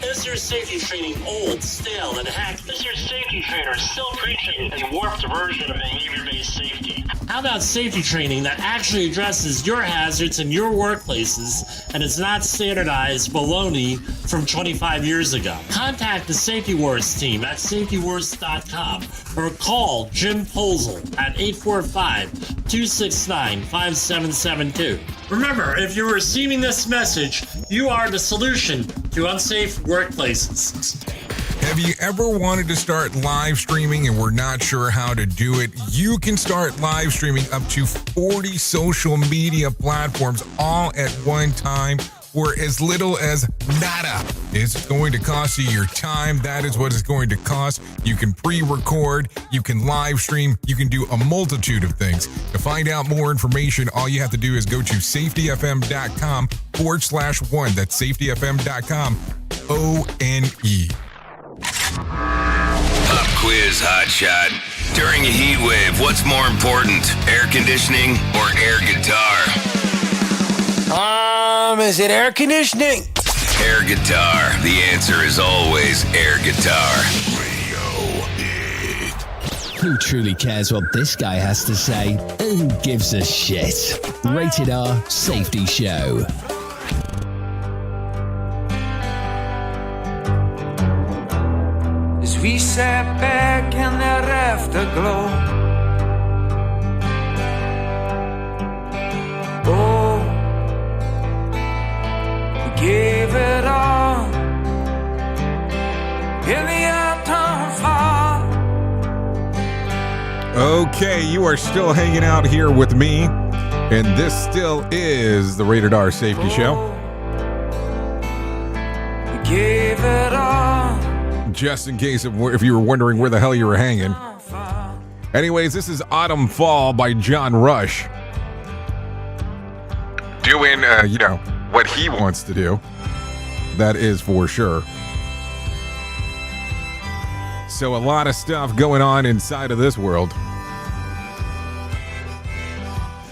Is your safety training old, stale, and hacked? Is your safety trainer still preaching a warped version of behavior-based safety? How about safety training that actually addresses your hazards in your workplaces and is not standardized baloney from 25 years ago? Contact the Safety Wars team at safetywars.com or call Jim Posel at 845-269-5772. Remember, if you're receiving this message, you are the solution to unsafe workplaces. Have you ever wanted to start live streaming and were not sure how to do it? You can start live streaming up to 40 social media platforms all at one time for as little as nada. It's going to cost you your time. That is what it's going to cost. You can pre-record, you can live stream, you can do a multitude of things. To find out more information, all you have to do is go to safetyfm.com/one. That's safetyfm.com, ONE. Pop quiz hotshot. During a heat wave, what's more important, air conditioning or air guitar? Is it air conditioning? Air guitar. The answer is always air guitar. Who truly cares what this guy has to say? Who gives a shit? Rated R Safety Show. As we sat back in that afterglow, oh, we gave it all in the autumn fall. Okay, you are still hanging out here with me, and this still is the Rated R Safety Show. gave it all. Just in case if you were wondering where the hell you were hanging. Anyways, this is Autumn Fall by John Rush. Doing, what he wants to do. That is for sure. So a lot of stuff going on inside of this world.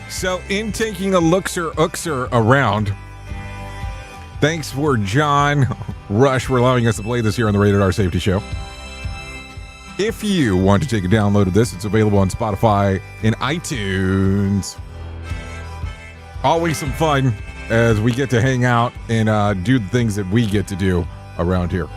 So in taking a lookser around, thanks for John Rush for allowing us to play this here on the Rated R Safety Show. If you want to take a download of this, it's available on Spotify and iTunes. Always some fun as we get to hang out and do the things that we get to do around here.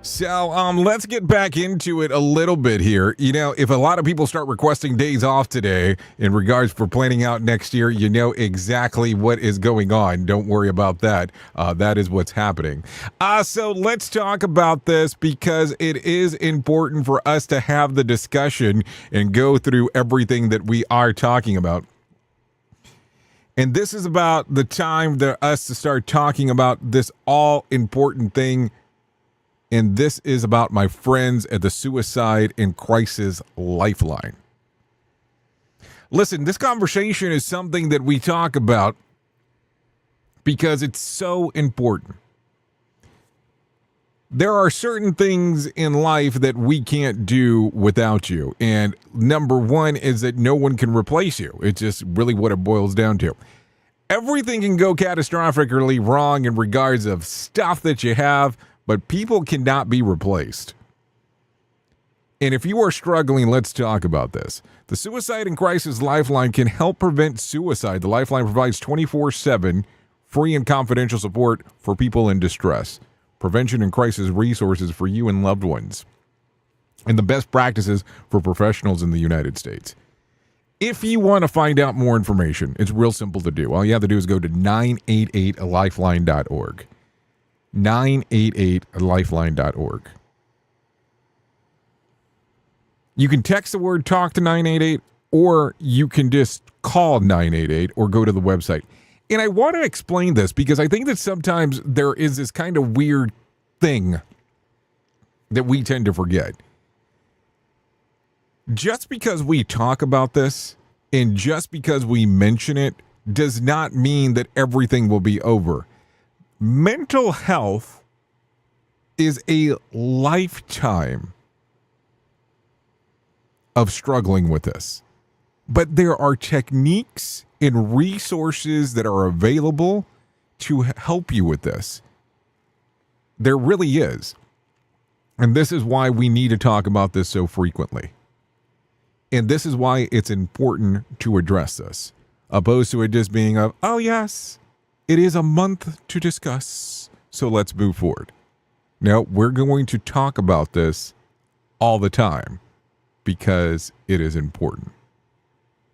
So let's get back into it a little bit here. If a lot of people start requesting days off today in regards for planning out next year, you know exactly what is going on. Don't worry about that. That is what's happening. So let's talk about this because it is important for us to have the discussion and go through everything that we are talking about. And this is about the time for us to start talking about this all-important thing. And this is about my friends at the Suicide and Crisis Lifeline. Listen, this conversation is something that we talk about because it's so important. There are certain things in life that we can't do without you. And number one is that no one can replace you. It's just really what it boils down to. Everything can go catastrophically wrong in regards of stuff that you have, but people cannot be replaced. And if you are struggling, let's talk about this. The Suicide and Crisis Lifeline can help prevent suicide. The Lifeline provides 24/7 free and confidential support for people in distress, prevention and crisis resources for you and loved ones, and the best practices for professionals in the United States. If you want to find out more information, it's real simple to do. All you have to do is go to 988lifeline.org. 988lifeline.org. You can text the word talk to 988, or you can just call 988 or go to the website. And I want to explain this because I think that sometimes there is this kind of weird thing that we tend to forget. Just because we talk about this and just because we mention it does not mean that everything will be over. Mental health is a lifetime of struggling with this. But there are techniques and resources that are available to help you with this. There really is. And this is why we need to talk about this so frequently. And this is why it's important to address this, opposed to it just being of, oh yes, it is a month to discuss, so let's move forward. No, we're going to talk about this all the time because it is important.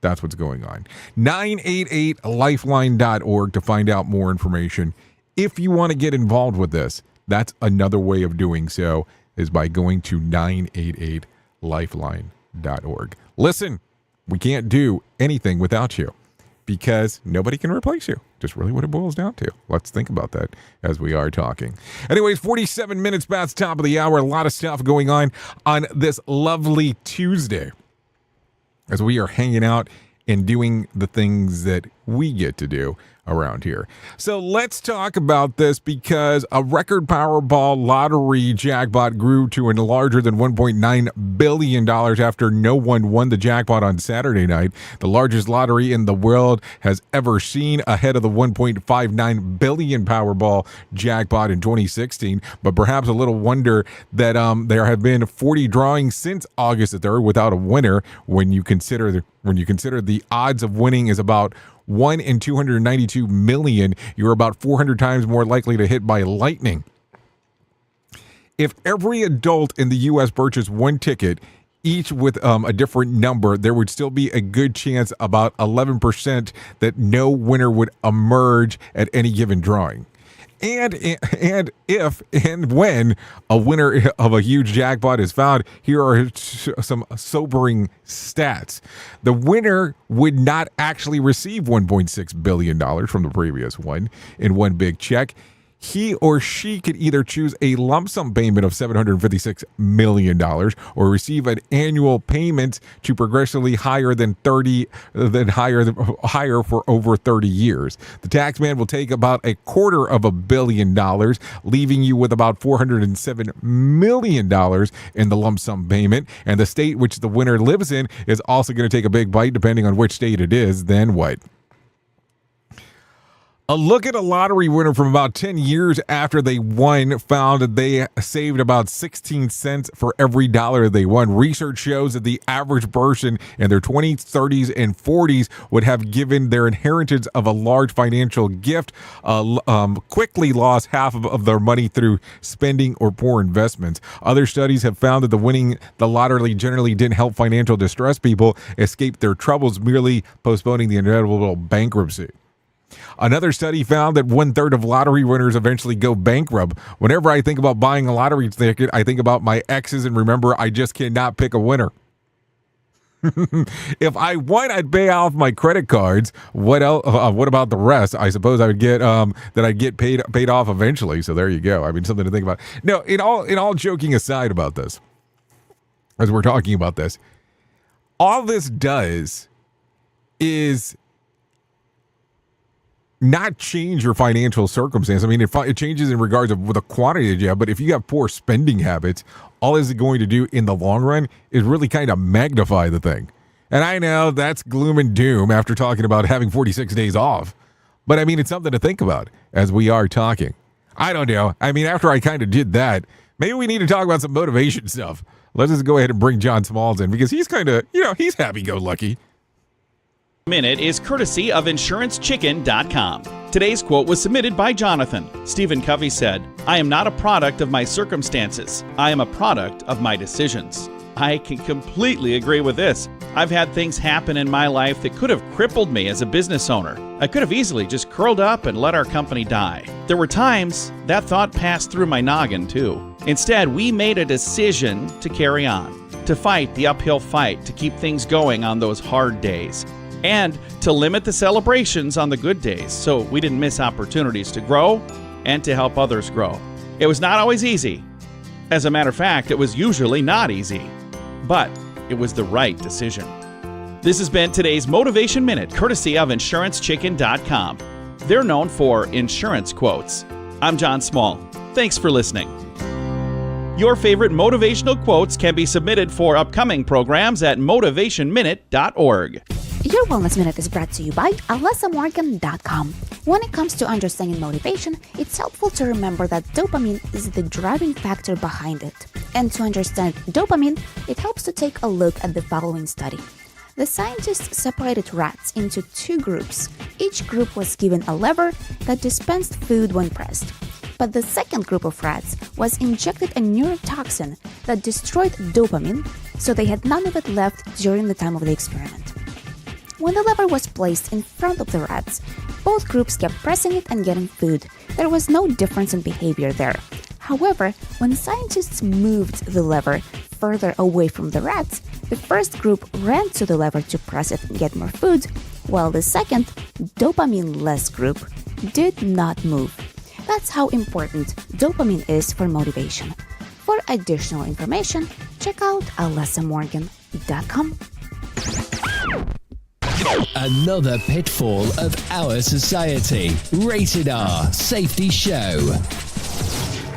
That's what's going on. 988lifeline.org to find out more information. If you want to get involved with this, that's another way of doing so is by going to 988lifeline.org. Listen, we can't do anything without you because nobody can replace you. Just really what it boils down to. Let's think about that as we are talking. Anyways, 47 minutes past top of the hour. A lot of stuff going on this lovely Tuesday as we are hanging out and doing the things that we get to do around here. So let's talk about this because a record Powerball lottery jackpot grew to a larger than $1.9 billion after no one won the jackpot on Saturday night. The largest lottery in the world has ever seen, ahead of the $1.59 billion Powerball jackpot in 2016. But perhaps a little wonder that there have been 40 drawings since August the 3rd without a winner when you consider the odds of winning is about 1 in 292 million, you're about 400 times more likely to hit by lightning. If every adult in the U.S. purchased one ticket, each with a different number, there would still be a good chance, about 11%, that no winner would emerge at any given drawing. And if and when a winner of a huge jackpot is found, here are some sobering stats. The winner would not actually receive $1.6 billion from the previous one in one big check. he or she could either choose a lump sum payment of $756 million or receive an annual payment to progressively higher for over 30 years. The tax man will take about $250 million, leaving you with about $407 million in the lump sum payment. And the state which the winner lives in is also going to take a big bite, depending on which state it is. Then what? A look at a lottery winner from about 10 years after they won found that they saved about 16 cents for every dollar they won. Research shows that the average person in their 20s, 30s, and 40s would have given their inheritance of a large financial gift, quickly lost half of their money through spending or poor investments. Other studies have found that the winning the lottery generally didn't help financial distressed people escape their troubles, merely postponing the inevitable bankruptcy. Another study found that 1/3 of lottery winners eventually go bankrupt. Whenever I think about buying a lottery ticket, I think about my exes and remember I just cannot pick a winner. If I won, I'd pay off my credit cards. What else? What about the rest? I suppose I would get that I'd get paid off eventually. So there you go. I mean, something to think about. No, in all joking aside about this, as we're talking about this, all this does is not change your financial circumstance. I mean, it changes in regards of the quantity that you have, but if you have poor spending habits, all is going to do in the long run is really kind of magnify the thing. And I know that's gloom and doom after talking about having 46 days off, but I mean, it's something to think about as we are talking. I don't know. I mean, after I kind of did that, maybe we need to talk about some motivation stuff. Let's just go ahead and bring John Smalls in because he's kind of, he's happy-go-lucky. Minute is courtesy of InsuranceChicken.com. Today's quote was submitted by Jonathan. Stephen Covey said, "I am not a product of my circumstances. I am a product of my decisions." I can completely agree with this. I've had things happen in my life that could have crippled me as a business owner. I could have easily just curled up and let our company die. There were times that thought passed through my noggin too. Instead, we made a decision to carry on, to fight the uphill fight, to keep things going on those hard days, and to limit the celebrations on the good days so we didn't miss opportunities to grow and to help others grow. It was not always easy. As a matter of fact, it was usually not easy, but it was the right decision. This has been today's Motivation Minute, courtesy of InsuranceChicken.com. They're known for insurance quotes. I'm John Small. Thanks for listening. Your favorite motivational quotes can be submitted for upcoming programs at motivationminute.org. Your Wellness Minute is brought to you by AlessaMorgan.com. When it comes to understanding motivation, it's helpful to remember that dopamine is the driving factor behind it. And to understand dopamine, it helps to take a look at the following study. The scientists separated rats into two groups. Each group was given a lever that dispensed food when pressed. But the second group of rats was injected a neurotoxin that destroyed dopamine, so they had none of it left during the time of the experiment. When the lever was placed in front of the rats, both groups kept pressing it and getting food. There was no difference in behavior there. However, when scientists moved the lever further away from the rats, the first group ran to the lever to press it and get more food, while the second, dopamine-less group, did not move. That's how important dopamine is for motivation. For additional information, check out AlessaMorgan.com. Another pitfall of our society. Rated R Safety Show.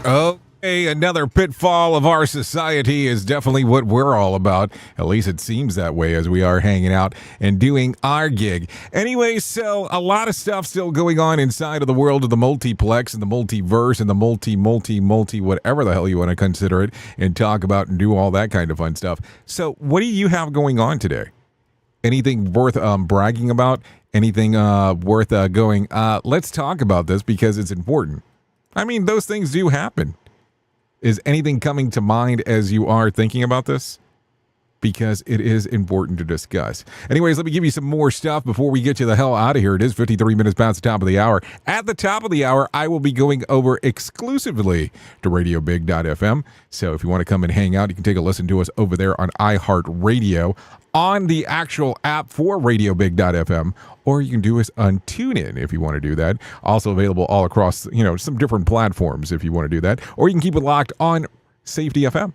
Okay, another pitfall of our society is definitely what we're all about. At least it seems that way as we are hanging out and doing our gig. Anyway, so a lot of stuff still going on inside of the world of the multiplex and the multiverse and the multi, whatever the hell you want to consider it, and talk about and do all that kind of fun stuff. So what do you have going on today? Anything worth bragging about? Anything worth going, let's talk about this because it's important. I mean, those things do happen. Is anything coming to mind as you are thinking about this? because it is important to discuss. Anyways, let me give you some more stuff before we get you the hell out of here. It is 53 minutes past the top of the hour. At the top of the hour, I will be going over exclusively to radiobig.fm. So if you want to come and hang out, you can take a listen to us over there on iHeartRadio, on the actual app for radiobig.fm, or you can do us on TuneIn if you want to do that. Also available all across, some different platforms if you want to do that. Or you can keep it locked on Safety FM,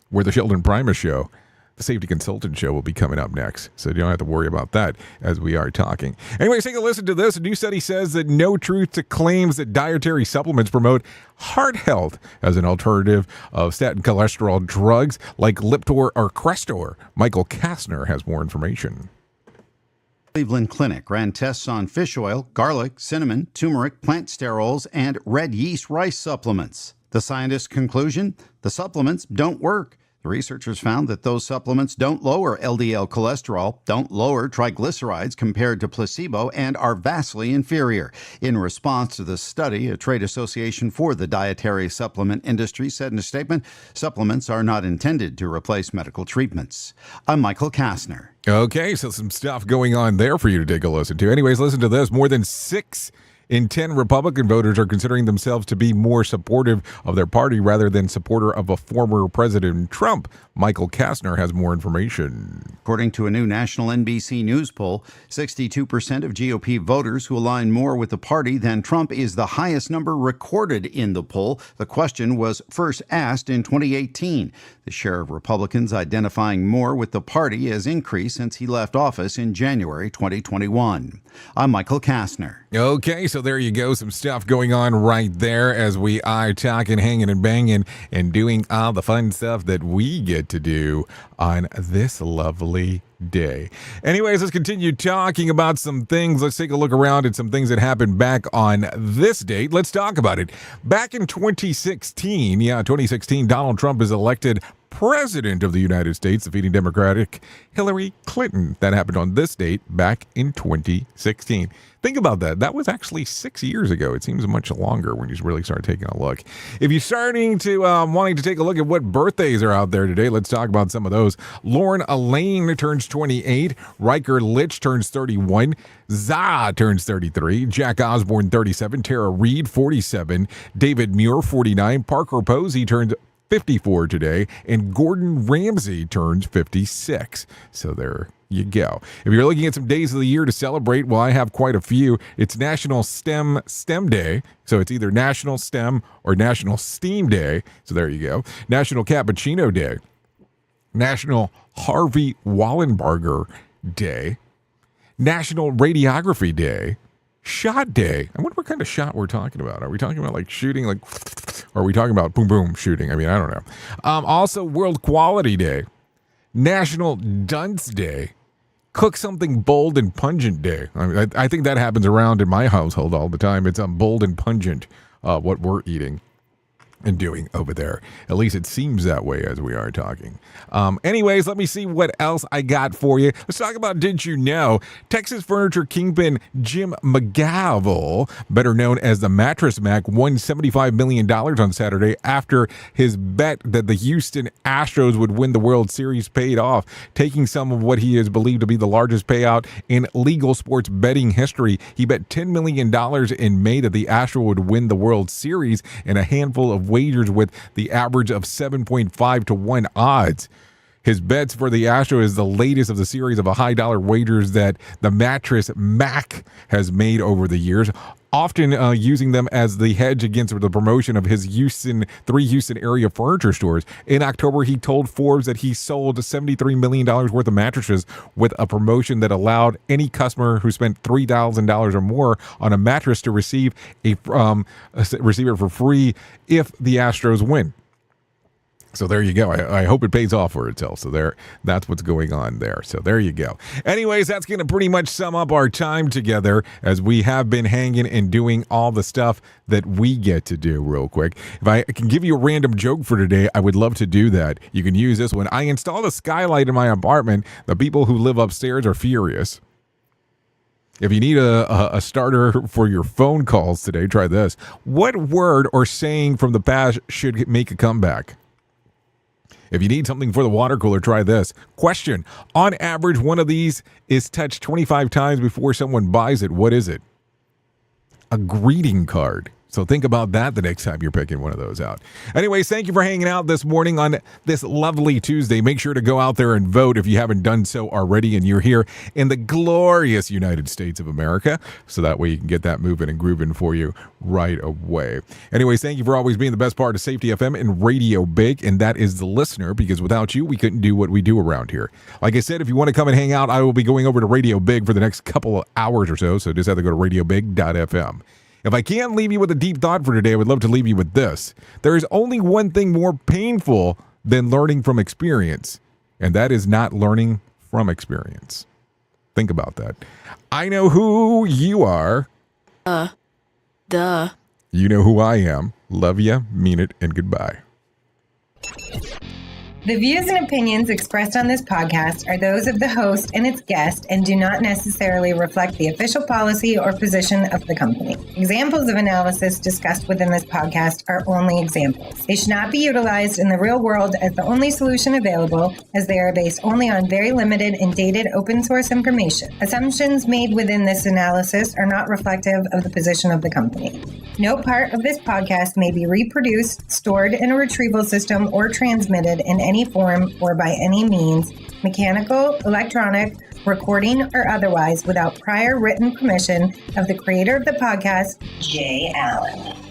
where the Sheldon Primus Show, the Safety Consultant Show, will be coming up next. So you don't have to worry about that as we are talking. Anyways, take a listen to this. A new study says that no truth to claims that dietary supplements promote heart health as an alternative of statin cholesterol drugs like Lipitor or Crestor. Michael Kastner has more information. Cleveland Clinic ran tests on fish oil, garlic, cinnamon, turmeric, plant sterols, and red yeast rice supplements. The scientists' conclusion? The supplements don't work. The researchers found that those supplements don't lower LDL cholesterol, don't lower triglycerides compared to placebo, and are vastly inferior. In response to the study, a trade association for the dietary supplement industry said in a statement, supplements are not intended to replace medical treatments. I'm Michael Kastner. Okay, so some stuff going on there for you to take a listen to. Anyways, listen to this. More than 6 in 10 Republican voters are considering themselves to be more supportive of their party rather than supporter of a former President Trump. Michael Kastner has more information. According to a new national NBC News poll, 62% of GOP voters who align more with the party than Trump is the highest number recorded in the poll. The question was first asked in 2018. The share of Republicans identifying more with the party has increased since he left office in January 2021. I'm Michael Kastner. Okay, so there you go. Some stuff going on right there as we are talking, hanging and banging and doing all the fun stuff that we get to do on this lovely day. Anyways, let's continue talking about some things. Let's take a look around at some things that happened back on this date. Let's talk about it. Back in 2016, Donald Trump is elected president of the United States, defeating Democratic Hillary Clinton. That happened on this date back in 2016. Think about that. That was actually 6 years ago. It seems much longer when you really start taking a look. If you're starting to wanting to take a look at what birthdays are out there today, let's talk about some of those. Lauren Elaine turns 28. Riker Litch turns 31. Za turns 33. Jack Osborne 37. Tara Reid 47. David Muir 49. Parker Posey turns 54 today, and Gordon Ramsay turns 56. So there you go. If you're looking at some days of the year to celebrate, well, I have quite a few. It's National STEM Day. So it's either National STEM or National STEAM Day. So there you go. National Cappuccino Day. National Harvey Wallenberger Day. National Radiography Day. Shot Day. I wonder what kind of shot we're talking about. Are we talking about like shooting, like, or are we talking about boom, boom shooting? I mean, I don't know. Also, World Quality Day. National Dunce Day. Cook something bold and pungent day. I think that happens around in my household all the time. It's bold and pungent, what we're eating and doing over there. At least it seems that way as we are talking. Anyways, let me see what else I got for you. Let's talk about Did You Know? Texas furniture kingpin Jim McGavel, better known as the Mattress Mac, won $75 million on Saturday after his bet that the Houston Astros would win the World Series paid off, taking some of what he is believed to be the largest payout in legal sports betting history. He bet $10 million in May that the Astros would win the World Series in a handful of wagers with the average of 7.5 to 1 odds. His bets for the Astros is the latest of the series of high dollar wagers that the Mattress Mac has made over the years, often using them as the hedge against the promotion of his three Houston area furniture stores. In October, he told Forbes that he sold $73 million worth of mattresses with a promotion that allowed any customer who spent $3,000 or more on a mattress to receive it for free if the Astros win. So there you go. I hope it pays off for itself. So that's what's going on there. So there you go. Anyways, that's going to pretty much sum up our time together as we have been hanging and doing all the stuff that we get to do real quick. If I can give you a random joke for today, I would love to do that. You can use this one. I installed a skylight in my apartment. The people who live upstairs are furious. If you need a starter for your phone calls today, try this. What word or saying from the past should make a comeback? If you need something for the water cooler, try this. Question: on average, one of these is touched 25 times before someone buys it. What is it? A greeting card. So think about that the next time you're picking one of those out. Anyways, thank you for hanging out this morning on this lovely Tuesday. Make sure to go out there and vote if you haven't done so already and you're here in the glorious United States of America. So that way you can get that moving and grooving for you right away. Anyways, thank you for always being the best part of Safety FM and Radio Big. And that is the listener, because without you, we couldn't do what we do around here. Like I said, if you want to come and hang out, I will be going over to Radio Big for the next couple of hours or so. So just have to go to radiobig.fm. If I can't leave you with a deep thought for today, I would love to leave you with this. There is only one thing more painful than learning from experience, and that is not learning from experience. Think about that. I know who you are. You know who I am. Love ya, mean it, and goodbye. The views and opinions expressed on this podcast are those of the host and its guest and do not necessarily reflect the official policy or position of the company. Examples of analysis discussed within this podcast are only examples. They should not be utilized in the real world as the only solution available, as they are based only on very limited and dated open source information. Assumptions made within this analysis are not reflective of the position of the company. No part of this podcast may be reproduced, stored in a retrieval system, or transmitted in any form or by any means, mechanical, electronic, recording, or otherwise, without prior written permission of the creator of the podcast, Jay Allen.